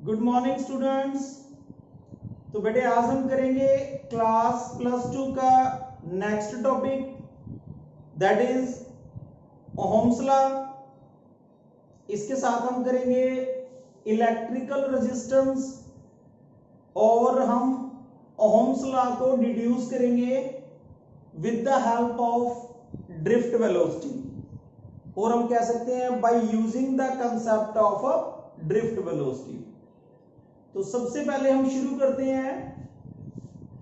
Good morning students. तो बेटे आज हम करेंगे क्लास +2 का next topic that is Ohm's law. इसके साथ हम करेंगे इलेक्ट्रिकल रेजिस्टेंस और हम ओहम्स लॉ को डिड्यूस करेंगे with the help of drift velocity, और हम कह सकते हैं by using the concept of drift velocity. तो सबसे पहले हम शुरू करते हैं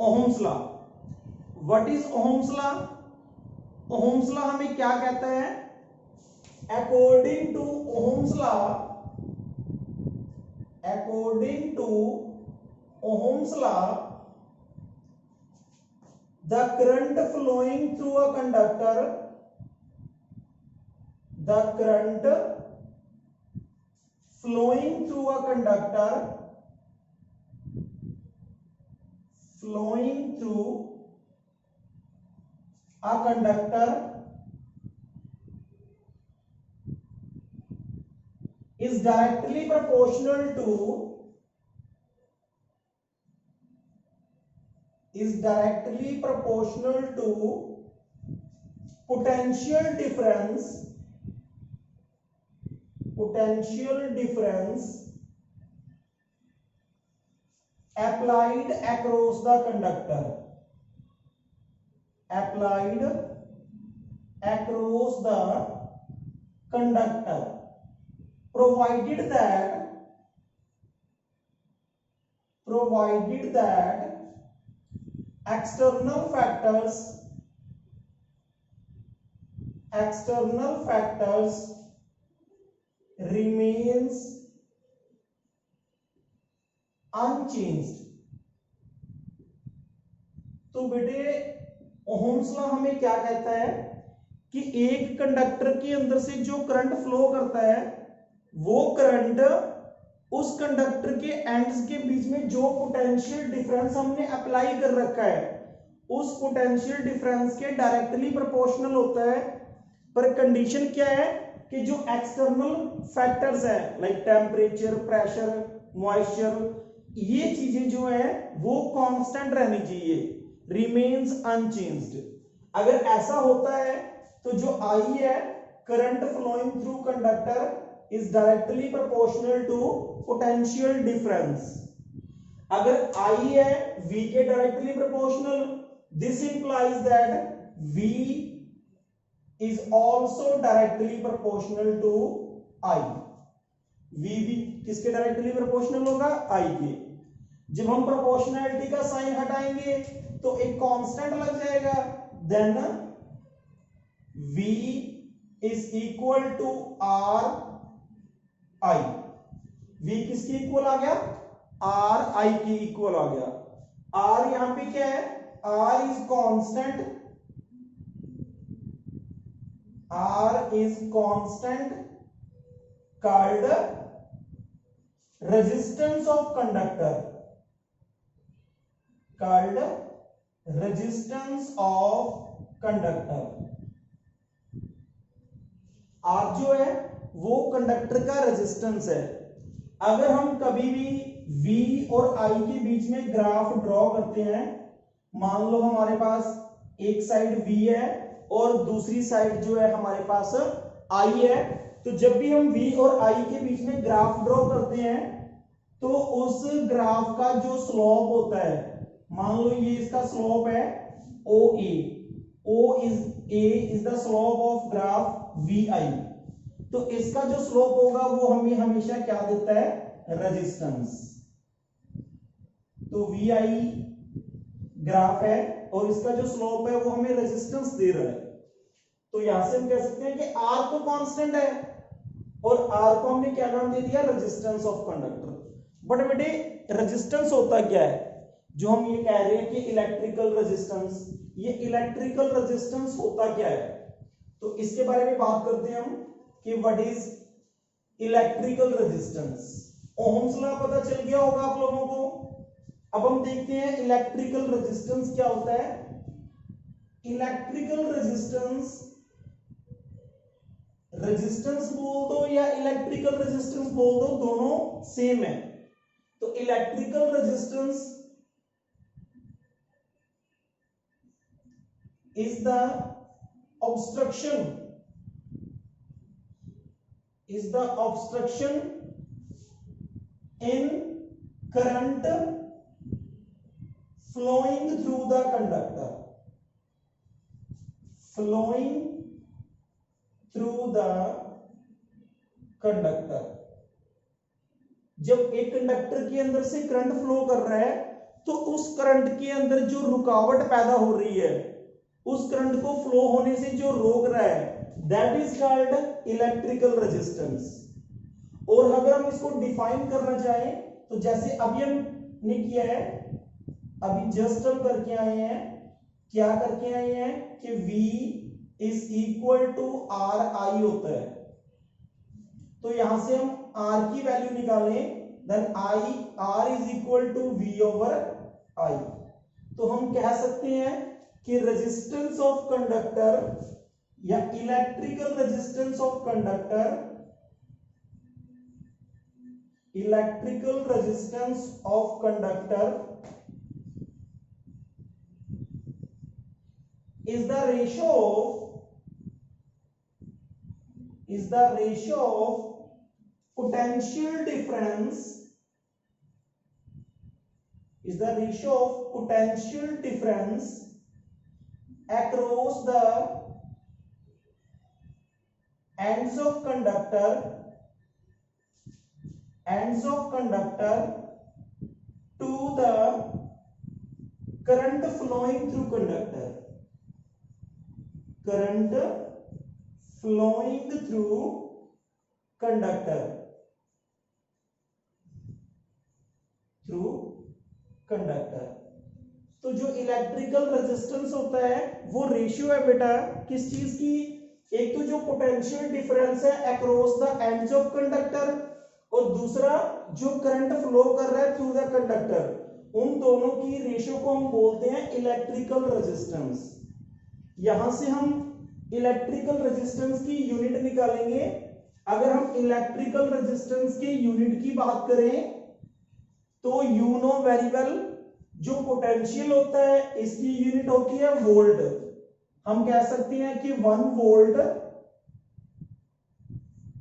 Ohm's law. What is Ohm's law? Ohm's law हमें क्या कहता है? According to Ohm's law, according to Ohm's law, the current flowing through a conductor, the current flowing through a conductor, flowing through a conductor is directly proportional to, is directly proportional to potential difference, potential difference applied across the conductor, applied across the conductor, provided that external factors remains unchanged। तो बेटे Ohm's law हमें क्या कहता है कि एक conductor के अंदर से जो करंट फ्लो करता है वो करंट उस कंडक्टर के एंड्स के बीच में जो पोटेंशियल डिफरेंस हमने अप्लाई कर रखा है उस पोटेंशियल डिफरेंस के डायरेक्टली प्रोपोर्शनल होता है। पर कंडीशन क्या है कि जो एक्सटर्नल फैक्टर्स है लाइक टेम्परेचर, प्रेशर, मॉइस्चर, ये चीजें जो है वो कांस्टेंट रहनी चाहिए, रिमेन्स अनचेंज्ड। अगर ऐसा होता है तो जो आई है current flowing through conductor is directly proportional to potential difference. अगर आई है V के directly proportional, this implies that V is also directly proportional to I। V भी किसके डायरेक्टली प्रोपोर्शनल होगा? I के। जब हम प्रोपोर्शनैलिटी का साइन हटाएंगे तो एक कांस्टेंट लग जाएगा, then V is equal to R I। V किसके इक्वल आ गया? R I के इक्वल आ गया। R यहां पे क्या है? R is constant, R is constant called resistance of conductor, called resistance of conductor। R जो है वो कंडक्टर का रेजिस्टेंस है। अगर हम कभी भी V और I के बीच में ग्राफ ड्रॉ करते हैं, मान लो हमारे पास एक साइड V है और दूसरी साइड जो है हमारे पास I है, तो जब भी हम V और I के बीच में ग्राफ ड्रॉ करते हैं तो उस ग्राफ का जो स्लोप होता है, मान लो ये इसका स्लोप है OA, A is the slope of graph VI, तो इसका जो स्लोप होगा वो हमें हमेशा क्या देता है? रेजिस्टेंस। तो VI ग्राफ है और इसका जो स्लोप है वो हमें रेजिस्टेंस दे रहा है। तो यहां से हम कह सकते हैं कि R तो कांस्टेंट है और R को हमने क्या नाम दे दिया? Resistance of conductor. बट बेटे रेजिस्टेंस होता क्या है? जो हम ये कह रहे हैं कि इलेक्ट्रिकल रेजिस्टेंस, ये इलेक्ट्रिकल रेजिस्टेंस होता क्या है? तो इसके बारे में बात करते हैं हम कि what is electrical resistance. Ohm's law पता चल गया होगा आप लोगों को। अब हम देखते हैं इलेक्ट्रिकल रेजिस्टेंस क्या होता है। इलेक्ट्रिकल रेजिस्टेंस, रेजिस्टेंस बोल दो या इलेक्ट्रिकल रेजिस्टेंस बोल दो, दोनों सेम है। तो electrical resistance is the obstruction in current flowing through the conductor, जब एक कंडक्टर के अंदर से करंट फ्लो कर रहा है तो उस करंट के अंदर जो रुकावट पैदा हो रही है, उस करंट को फ्लो होने से जो रोक रहा है, that is called electrical resistance. और अगर हम इसको डिफाइन करना चाहें तो जैसे अभी हमने किया है, अभी जस्ट हम करके आए हैं, क्या करके आए हैं कि V is equal to R I होता है। तो यहां से हम R की वैल्यू निकालें, then I R is equal to V over I। तो हम कह सकते हैं कि रेजिस्टेंस ऑफ कंडक्टर या electrical resistance of conductor, is the ratio of potential difference across the ends of conductor to the current flowing through conductor, तो जो electrical resistance होता है वो रेशियो है बेटा किस चीज की, एक तो जो पोटेंशियल डिफरेंस है across the ends of conductor, और दूसरा जो करंट फ्लो कर रहा है थ्रू द कंडक्टर, उन दोनों की रेशियो को हम बोलते हैं इलेक्ट्रिकल रेजिस्टेंस। यहां से हम इलेक्ट्रिकल रेजिस्टेंस की यूनिट निकालेंगे। अगर हम इलेक्ट्रिकल रेजिस्टेंस के यूनिट की बात करें तो यू नो वेरी वेल, जो पोटेंशियल होता है इसकी यूनिट होती है वोल्ट। हम कह सकते हैं कि 1 वोल्ट,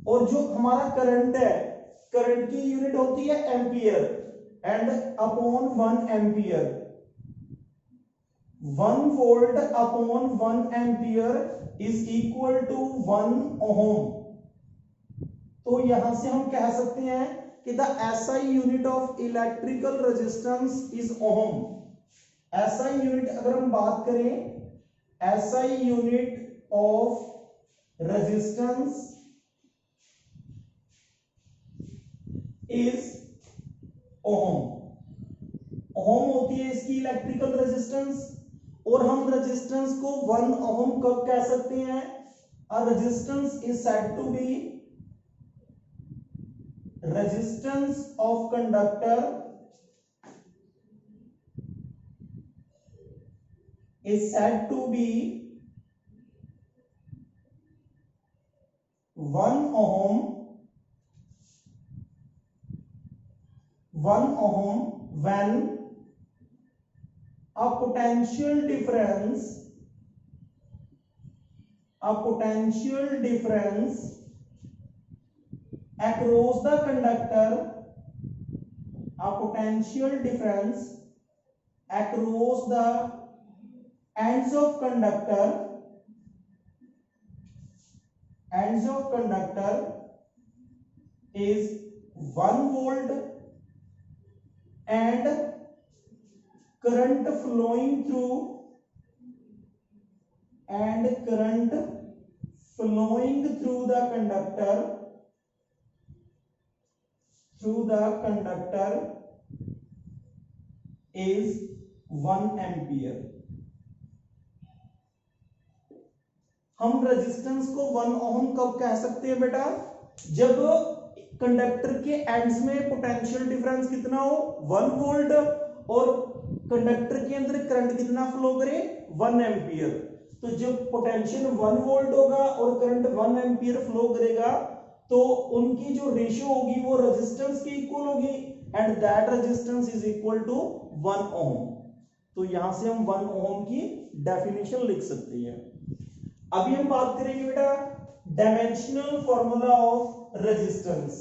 और जो हमारा करंट है, करंट की यूनिट होती है ampere, and upon 1 ampere. 1 volt upon 1 ampere is equal to 1 ohm. तो यहां से हम कह सकते हैं कि the SI unit of electrical resistance is ohm. SI unit अगर हम बात करें, SI unit of resistance is ohm. Ohm होती है इसकी इलेक्ट्रिकल रेजिस्टेंस, और हम रेजिस्टेंस को 1 ओम कब कह सकते हैं, a resistance is said to be, resistance of conductor is said to be 1 ohm when a potential difference across the conductor, a potential difference across the ends of conductor is 1 volt, and current flowing through the conductor is 1 ampere. हम resistance को 1 ओम कब कह सकते हैं बेटा, जब conductor के ends में पोटेंशियल डिफरेंस कितना हो, 1 वोल्ट, और कंडक्टर के अंदर करंट कितना फ्लो करे, 1 एम्पियर। तो जब पोटेंशियल 1 वोल्ट होगा और करंट 1 एम्पियर फ्लो करेगा तो उनकी जो रेशियो होगी वो रेजिस्टेंस के इक्वल होगी। And that resistance is equal to 1 ohm. तो यहां से हम 1 ओम की डेफिनेशन लिख सकते हैं। अभी हम बात करेंगे बेटा dimensional formula of resistance.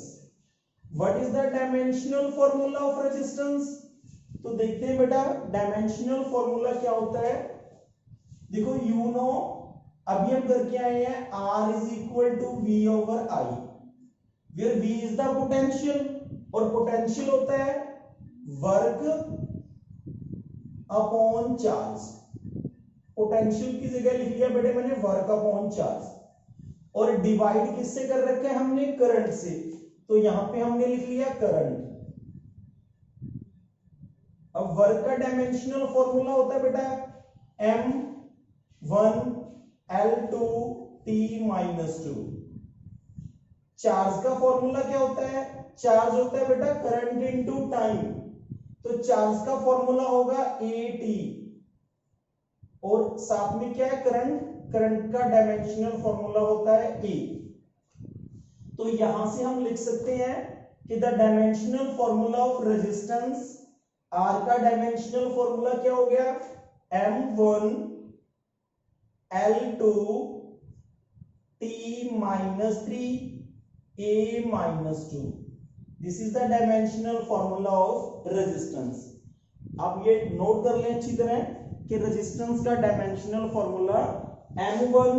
What is the dimensional formula of resistance? तो देखते हैं बेटा डायमेंशनल फॉर्मूला क्या होता है। देखो यू नो, अभी हम करके आए हैं R is equal to V over I, where V is the potential, और पोटेंशियल होता है वर्क अपॉन चार्ज। पोटेंशियल की जगह लिख लिया बेटे मैंने वर्क अपॉन चार्ज, और डिवाइड किससे कर रखा है हमने? करंट से, तो यहां पे हमने लिख लिया करंट। अब वर्क का डायमेंशनल फॉर्मूला होता है बेटा M1 L2 T minus 2। Charge का फॉर्मूला क्या होता है? चार्ज होता है बेटा करंट इनटू टाइम, तो चार्ज का फॉर्मूला होगा AT, और साथ में क्या है? करंट। करंट का डायमेंशनल फॉर्मूला होता है A। तो यहां से हम लिख सकते हैं कि the dimensional formula of resistance, R का डायमेंशनल फॉर्मूला क्या हो गया? M1 L2 T minus 3 A minus 2। This is the dimensional formula of resistance. आप ये नोट कर लें अच्छी तरह कि रेजिस्टेंस का dimensional formula M1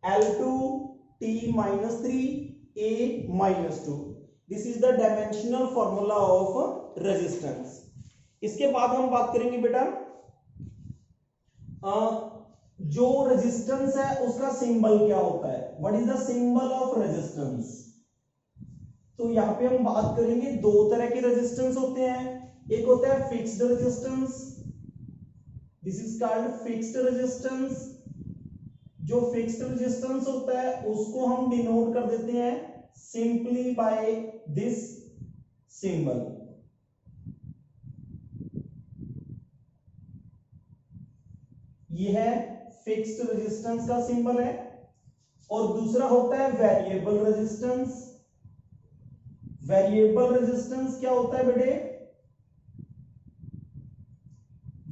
L2 T minus 3 A minus 2। This is the dimensional formula of resistance. इसके बाद हम बात करेंगे बेटा जो रेजिस्टेंस है उसका सिंबल क्या होता है? What is the symbol of resistance? तो यहां पे हम बात करेंगे दो तरह के रेजिस्टेंस होते हैं। एक होता है fixed resistance, this is called fixed resistance. जो फिक्स्ड रेजिस्टेंस होता है उसको हम डिनोट कर देते हैं सिंपली बाय दिस सिंबल। ये है फिक्स्ड रेजिस्टेंस का सिंबल है। और दूसरा होता है वेरिएबल रेजिस्टेंस। वेरिएबल रेजिस्टेंस क्या होता है बेटे?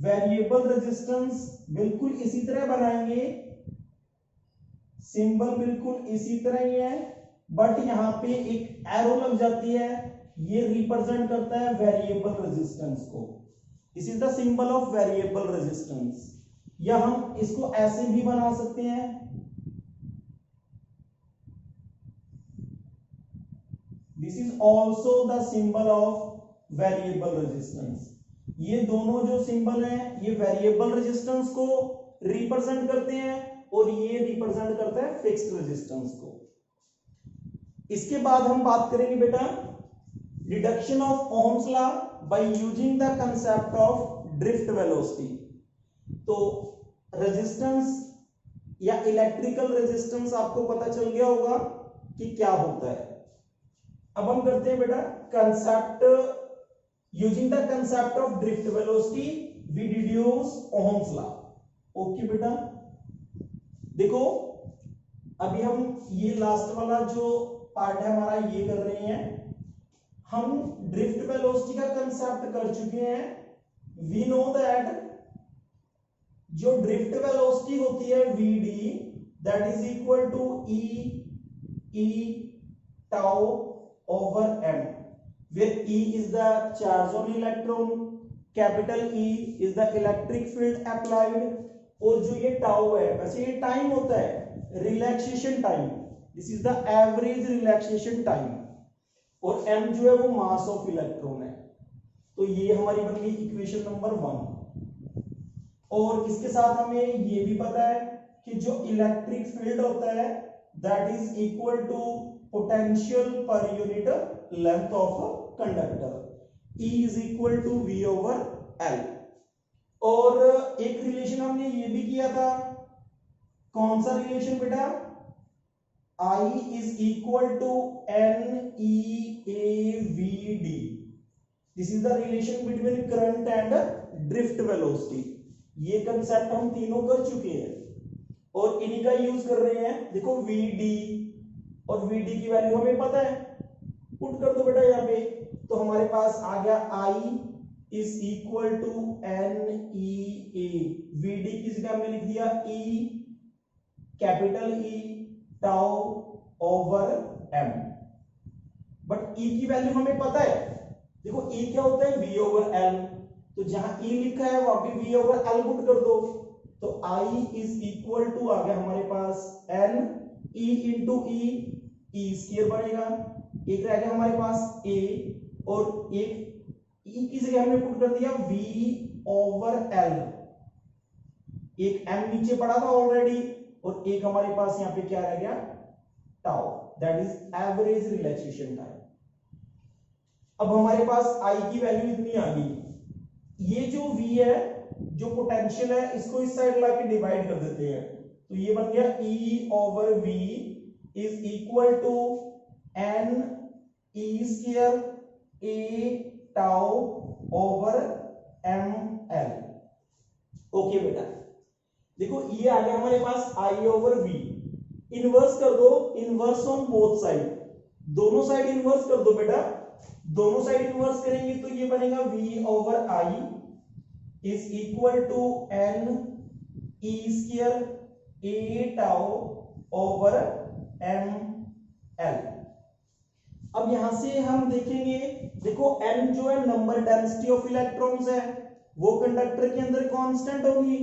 वेरिएबल रेजिस्टेंस बिल्कुल इसी तरह बनाएंगे, सिंबल बिल्कुल इसी तरह ही है, बट यहां पे एक एरो लग जाती है, ये रिप्रेजेंट करता है वेरिएबल रेजिस्टेंस को। This is the symbol of variable resistance. या हम इसको ऐसे भी बना सकते हैं, this is also the symbol of variable resistance. ये दोनों जो सिंबल हैं ये वेरिएबल रेजिस्टेंस को रिप्रेजेंट करते हैं, और ये रिप्रेजेंट करता है फिक्स्ड रेजिस्टेंस को। इसके बाद हम बात करेंगे बेटा deduction of ohm's law by using the concept of drift velocity. तो रेजिस्टेंस या इलेक्ट्रिकल रेजिस्टेंस आपको पता चल गया होगा कि क्या होता है। अब हम करते हैं बेटा concept, using the concept of drift velocity we deduce ohm's law. Okay बेटा, देखो अभी हम ये लास्ट वाला जो पार्ट है हमारा ये कर रहे हैं। हम ड्रिफ्ट वेलोसिटी का कंसेप्ट कर चुके हैं। वी नो दैट जो ड्रिफ्ट वेलोसिटी होती है vd, that is equal to e tau over m, where e is the charge on electron, capital E is the electric field applied, और जो ये टाउ है वैसे ये टाइम होता है relaxation time, this is the average relaxation time, और m जो है वो मास ऑफ इलेक्ट्रॉन है। तो ये हमारी बन गई इक्वेशन नंबर 1। और इसके साथ हमें ये भी पता है कि जो इलेक्ट्रिक फील्ड होता है that is equal to potential पर unit length of conductor, E is equal to V over L। और एक रिलेशन हमने ये भी किया था, कौन सा रिलेशन बेटा? I is equal to NEAVD, this is the relation between current and drift velocity. ये कंसेप्ट हम तीनों कर चुके हैं और इन्हीं का यूज कर रहे हैं। देखो VD, और VD की वैल्यू हमें पता है, पुट कर दो बेटा यहाँ पे तो हमारे पास आ गया I is equal to N E A, VD की जगह हमने लिख दिया E, capital E tau over M। But E की वैल्यू हमें पता है, देखो E क्या होता है V ओवर L, तो जहां E लिखा है वहां पे V ओवर L पुट कर दो, तो I इज इक्वल टू आ गया हमारे पास N E into E square बनेगा, एक रह गया हमारे पास A और एक E की जगह हमने पुट कर दिया V ओवर L, एक M नीचे पड़ा था ऑलरेडी और एक हमारे पास यहां पे क्या रह गया tau, that is average relaxation time. अब हमारे पास I की वैल्यू इतनी आ गई, ये जो V है जो पोटेंशियल है इसको इस साइड लाके डिवाइड कर देते हैं, तो ये बन गया E over V is equal to N E square A tau over M L। Okay बेटा, देखो ये आ गया हमारे पास I ओवर V, इनवर्स कर दो, इनवर्स ऑन बोथ साइड, दोनों साइड इनवर्स कर दो बेटा, दोनों साइड इनवर्स करेंगे तो ये बनेगा V over I is equal to N E square A tau over M L। अब यहां से हम देखेंगे, देखो N जो है नंबर डेंसिटी ऑफ इलेक्ट्रॉन्स है, वो कंडक्टर के अंदर कांस्टेंट होगी,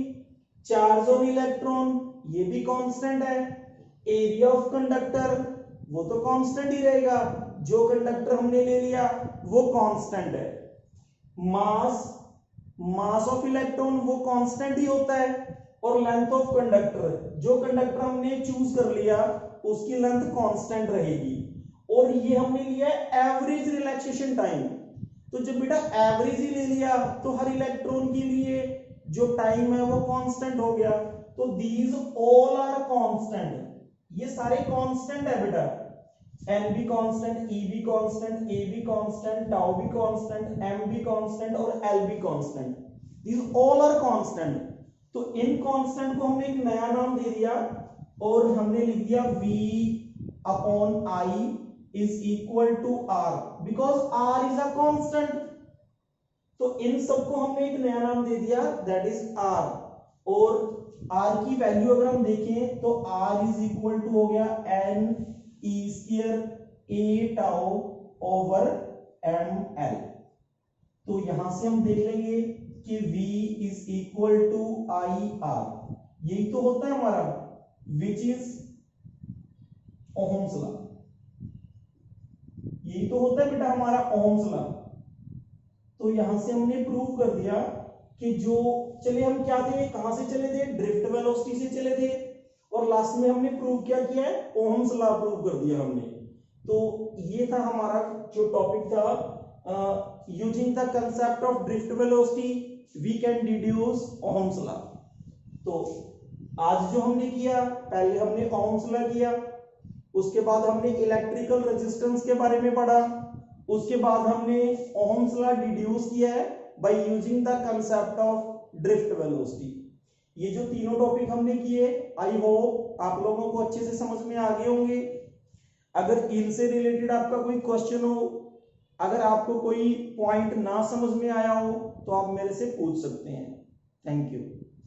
चार्ज ऑन इलेक्ट्रॉन ये भी कांस्टेंट है, एरिया ऑफ कंडक्टर वो तो कांस्टेंट ही रहेगा, जो कंडक्टर हमने ले लिया वो कांस्टेंट है, मास ऑफ इलेक्ट्रॉन वो कांस्टेंट ही होता है, और लेंथ ऑफ कंडक्टर जो कंडक्टर हमने चूज कर लिया उसकी लेंथ कांस्टेंट रहेगी, और ये हमने लिया एवरेज रिलैक्सेशन टाइम, तो जब बेटा एवरेज ही ले लिया तो हर इलेक्ट्रॉन के लिए जो टाइम है वो कांस्टेंट हो गया, तो दीज ऑल आर कांस्टेंट, ये सारे कांस्टेंट है बेटा, N भी कांस्टेंट, E भी कांस्टेंट, A भी कांस्टेंट, टाउ भी कांस्टेंट, M भी कांस्टेंट और L भी constant, these all are constant. तो इन कांस्टेंट को हमने एक नया नाम दे दिया और हमने लिख दिया V upon I is equal to R, because R is a constant, तो इन सबको हमने एक नया नाम दे दिया दैट इज R, और R की वैल्यू अगर हम देखें तो R इज इक्वल टू हो गया N E square A tau over M L। तो यहां से हम देख लेंगे कि V is equal to I R, यही तो होता है हमारा विच इज ओहम्स लॉ, यही तो होता है बेटा हमारा ओहम्स लॉ। तो यहां से हमने प्रूव कर दिया कि जो चले हम क्या थे, कहां से चले थे, ड्रिफ्ट वेलोसिटी से चले थे, और लास्ट में हमने प्रूव क्या किया है, ओहम्स लॉ प्रूव कर दिया हमने। तो ये था हमारा जो टॉपिक था, using the concept of drift velocity we can deduce Ohm's law. तो आज जो हमने किया, पहले हमने ओहम्स लॉ किया, उसके बाद हमने इलेक्ट्रिकल रेजिस्टेंस के बारे में पढ़ा, उसके बाद हमने ओहम्स लॉ डिड्यूस किया है bye using the concept of drift velocity. ये जो तीनों टॉपिक हमने किए, आई होप आप लोगों को अच्छे से समझ में आ गए होंगे। अगर इनसे रिलेटेड आपका कोई क्वेश्चन हो, अगर आपको कोई पॉइंट ना समझ में आया हो तो आप मेरे से पूछ सकते हैं। Thank you.